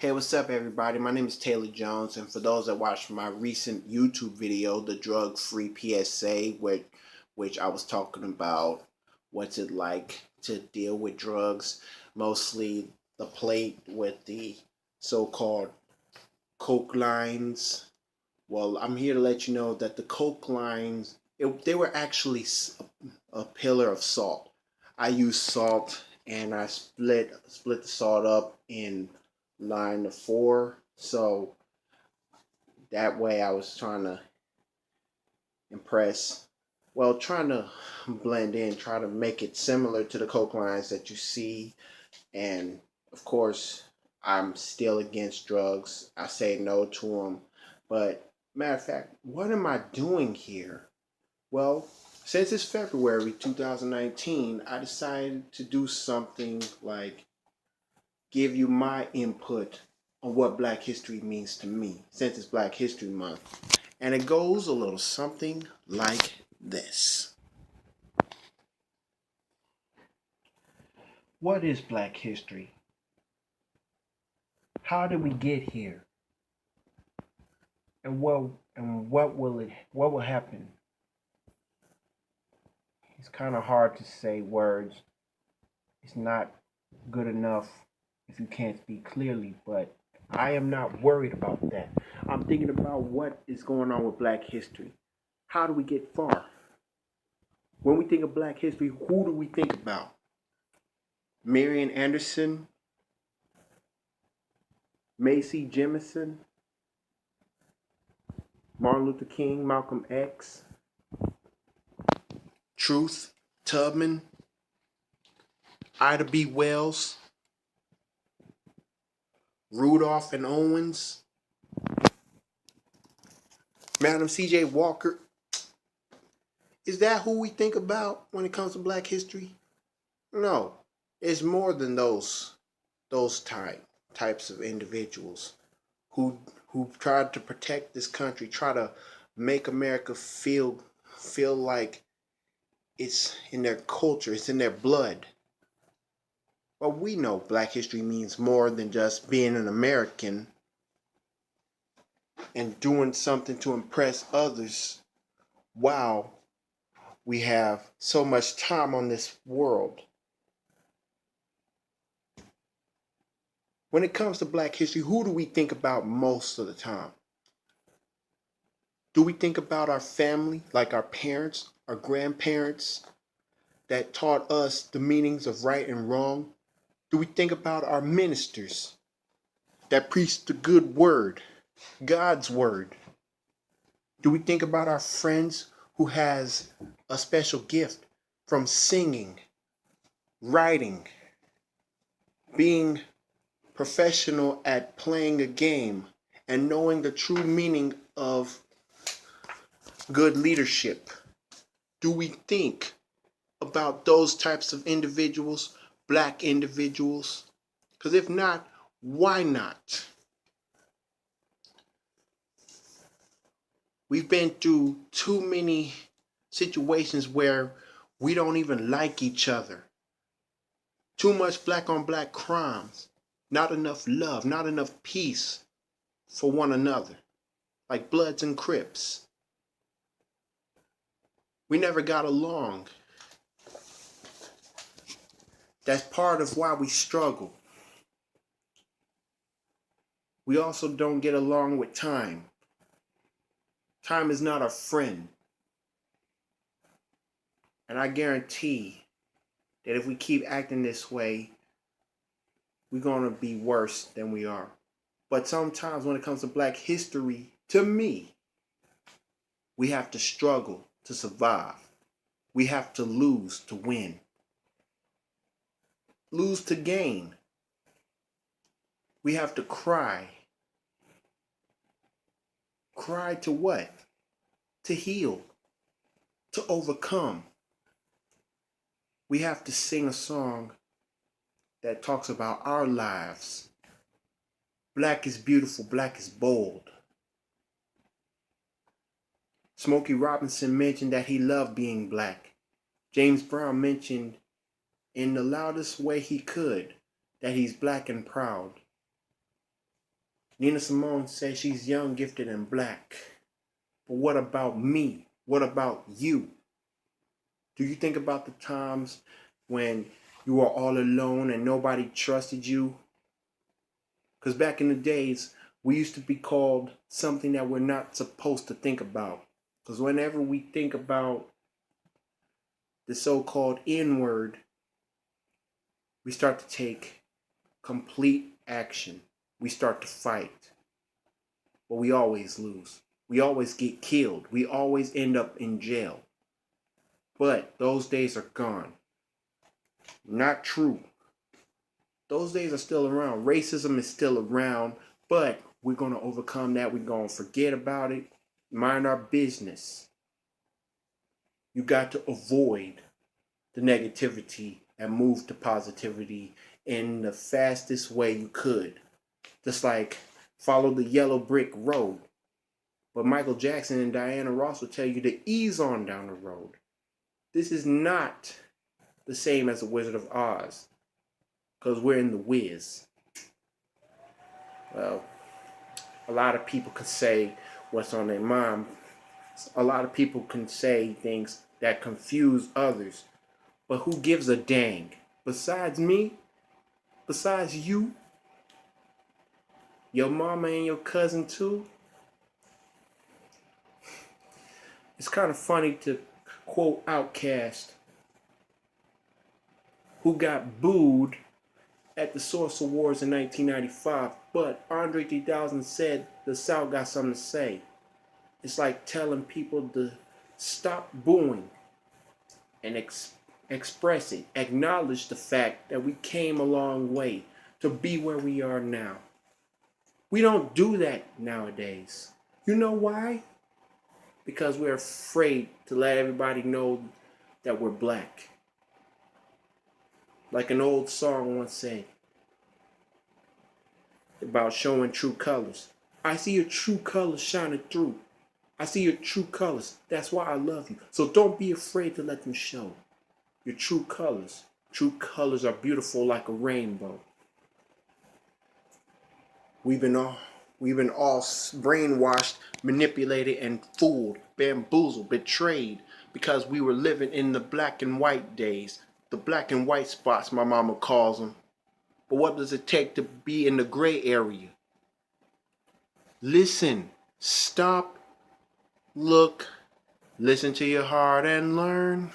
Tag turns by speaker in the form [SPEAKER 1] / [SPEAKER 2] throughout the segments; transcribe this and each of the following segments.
[SPEAKER 1] Hey, what's up, everybody? My name is Taylor Jones, and for those that watched my recent YouTube video, the drug-free PSA, which I was talking about what's it like to deal with drugs, mostly the plate with the so-called coke lines. Well, I'm here to let you know that the coke lines, they were actually a pillar of salt. I used salt and I split the salt up in line of four. So that way I was trying to impress, well, trying to blend in, try to make it similar to the coke lines that you see. And of course, I'm still against drugs. I say no to them. But matter of fact, what am I doing here? Well, since it's February 2019, I decided to do something like give you my input on what Black history means to me, since it's Black History Month. And it goes a little something like this. What is Black history? How did we get here? And what will happen? It's kind of hard to say words. It's not good enough if you can't speak clearly, but I am not worried about that. I'm thinking about what is going on with Black history. How do we get far? When we think of Black history, who do we think about? Marian Anderson, Macy Jemison, Martin Luther King, Malcolm X, Truth Tubman, Ida B. Wells, Rudolph and Owens, Madam C.J. Walker. Is that who we think about when it comes to Black history? No, it's more than those types of individuals who tried to protect this country, try to make America feel like it's in their culture, it's in their blood. But we know Black history means more than just being an American and doing something to impress others while we have so much time on this world. When it comes to Black history, who do we think about most of the time? Do we think about our family, like our parents, our grandparents that taught us the meanings of right and wrong? Do we think about our ministers that preach the good word, God's word? Do we think about our friends who has a special gift from singing, writing, being professional at playing a game, and knowing the true meaning of good leadership? Do we think about those types of individuals, Black individuals? Because if not, why not? We've been through too many situations where we don't even like each other. Too much black on black crimes. Not enough love, not enough peace for one another. Like Bloods and Crips. We never got along. That's part of why we struggle. We also don't get along with time. Time is not our friend. And I guarantee that if we keep acting this way, we're going to be worse than we are. But sometimes when it comes to Black history, to me, we have to struggle to survive. We have to lose to win. Lose to gain. We have to cry. Cry to what? To heal. To overcome. We have to sing a song that talks about our lives. Black is beautiful, black is bold. Smokey Robinson mentioned that he loved being black. James Brown mentioned in the loudest way he could that he's black and proud. Nina Simone says she's young, gifted, and black. But what about me? What about you? Do you think about the times when you were all alone and nobody trusted you? Because back in the days, we used to be called something that we're not supposed to think about. Because whenever we think about the so-called N-word, we start to take complete action. We start to fight. But we always lose. We always get killed. We always end up in jail. But those days are gone. Not true. Those days are still around. Racism is still around, but we're going to overcome that. We're going to forget about it. Mind our business. You got to avoid the negativity and move to positivity in the fastest way you could. Just like follow the yellow brick road. But Michael Jackson and Diana Ross will tell you to ease on down the road. This is not the same as the Wizard of Oz, because we're in the Wiz. Well, a lot of people can say what's on their mind. A lot of people can say things that confuse others. But who gives a dang? Besides me? Besides you? Your mama and your cousin too? It's kind of funny to quote Outkast, who got booed at the Source Awards in 1995, but Andre 3000 said the South got something to say. It's like telling people to stop booing and express it. Acknowledge the fact that we came a long way to be where we are now. We don't do that nowadays. You know why? Because we're afraid to let everybody know that we're black. Like an old song once said about showing true colors. I see your true colors shining through. I see your true colors. That's why I love you. So don't be afraid to let them show your true colors. True colors are beautiful like a rainbow. We've been all brainwashed, manipulated, and fooled, bamboozled, betrayed, because we were living in the black and white days, the black and white spots, my mama calls them. But what does it take to be in the gray area? Listen, stop, look, listen to your heart and learn.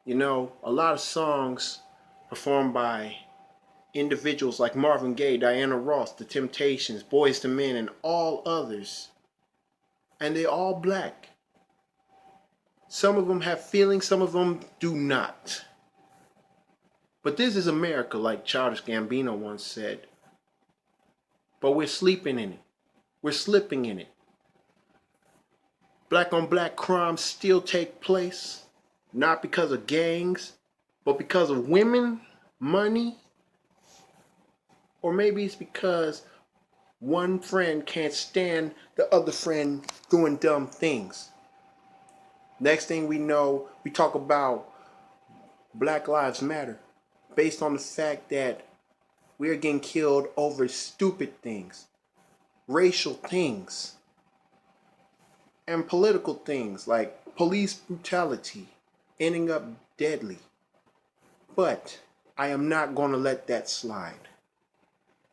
[SPEAKER 1] You know, a lot of songs performed by individuals like Marvin Gaye, Diana Ross, The Temptations, Boyz II Men, and all others. And they're all black. Some of them have feelings, some of them do not. But this is America, like Childish Gambino once said. But we're sleeping in it. We're slipping in it. Black on black crimes still take place, not because of gangs, but because of women, money, or maybe it's because one friend can't stand the other friend doing dumb things. Next thing we know, we talk about Black Lives Matter, based on the fact that we're getting killed over stupid things, racial things, and political things like police brutality ending up deadly. But I am not going to let that slide.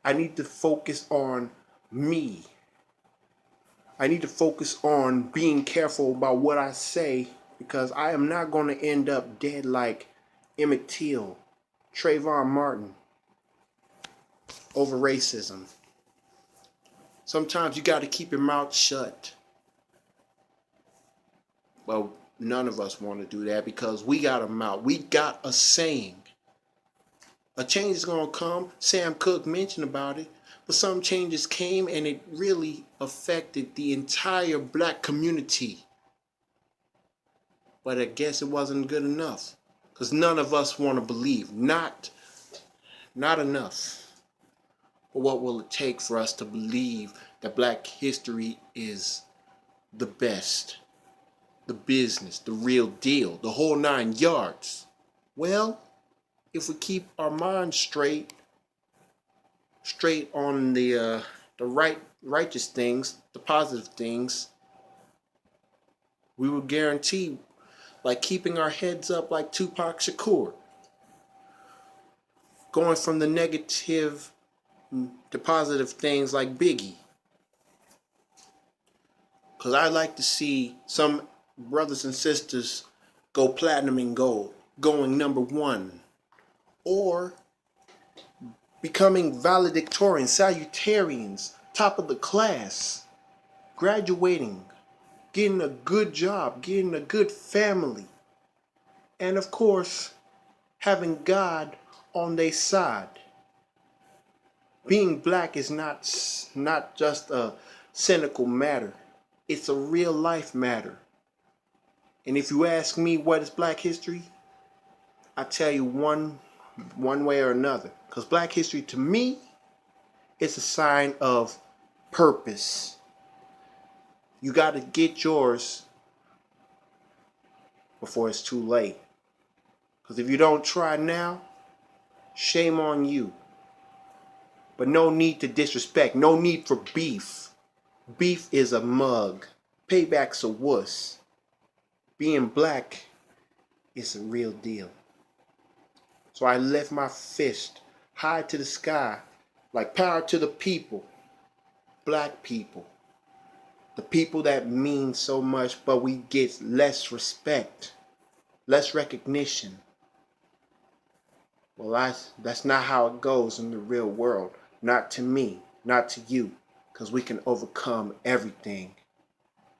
[SPEAKER 1] I need to focus on me. I need to focus on being careful about what I say, because I am not going to end up dead like Emmett Till, Trayvon Martin, over racism. Sometimes you got to keep your mouth shut. Well, none of us want to do that because we got a mouth. We got a saying. A change is going to come. Sam Cooke mentioned about it. But some changes came and it really affected the entire black community. But I guess it wasn't good enough. Because none of us want to believe. Not enough. But what will it take for us to believe that black history is the best? The business, the real deal, the whole 9 yards? Well, if we keep our minds straight, straight on the righteous things, the positive things, we will guarantee, like keeping our heads up like Tupac Shakur, going from the negative to positive things like Biggie. Because I like to see some brothers and sisters go platinum and gold, going #1, or becoming valedictorians, salutarians, top of the class, graduating, getting a good job, getting a good family, and of course, having God on their side. Being black is not just a cynical matter. It's a real life matter. And if you ask me what is black history, I tell you one way or another. Because black history to me is a sign of purpose. You got to get yours before it's too late. Because if you don't try now, shame on you. But no need to disrespect, no need for beef. Beef is a mug. Payback's a wuss. Being black is a real deal. So I lift my fist high to the sky, like power to the people, black people. The people that mean so much, but we get less respect, less recognition. Well, that's not how it goes in the real world. Not to me, not to you, because we can overcome everything.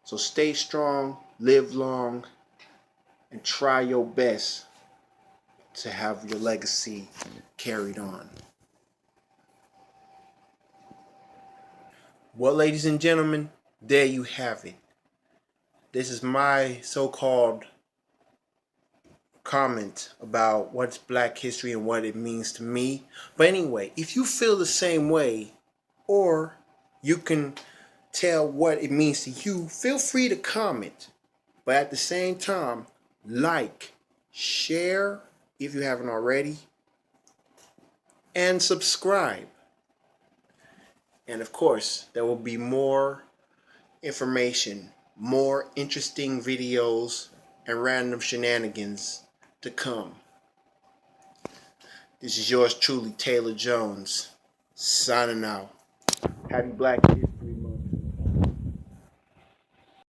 [SPEAKER 1] So stay strong, live long, and try your best to have your legacy carried on. Well, ladies and gentlemen, there you have it. This is my so-called comment about what's black history and what it means to me. But anyway, if you feel the same way, or you can tell what it means to you, feel free to comment. But at the same time, like, share if you haven't already, and subscribe. And of course, there will be more information, more interesting videos, and random shenanigans to come. This is yours truly, Taylor Jones, signing out. Happy Black History.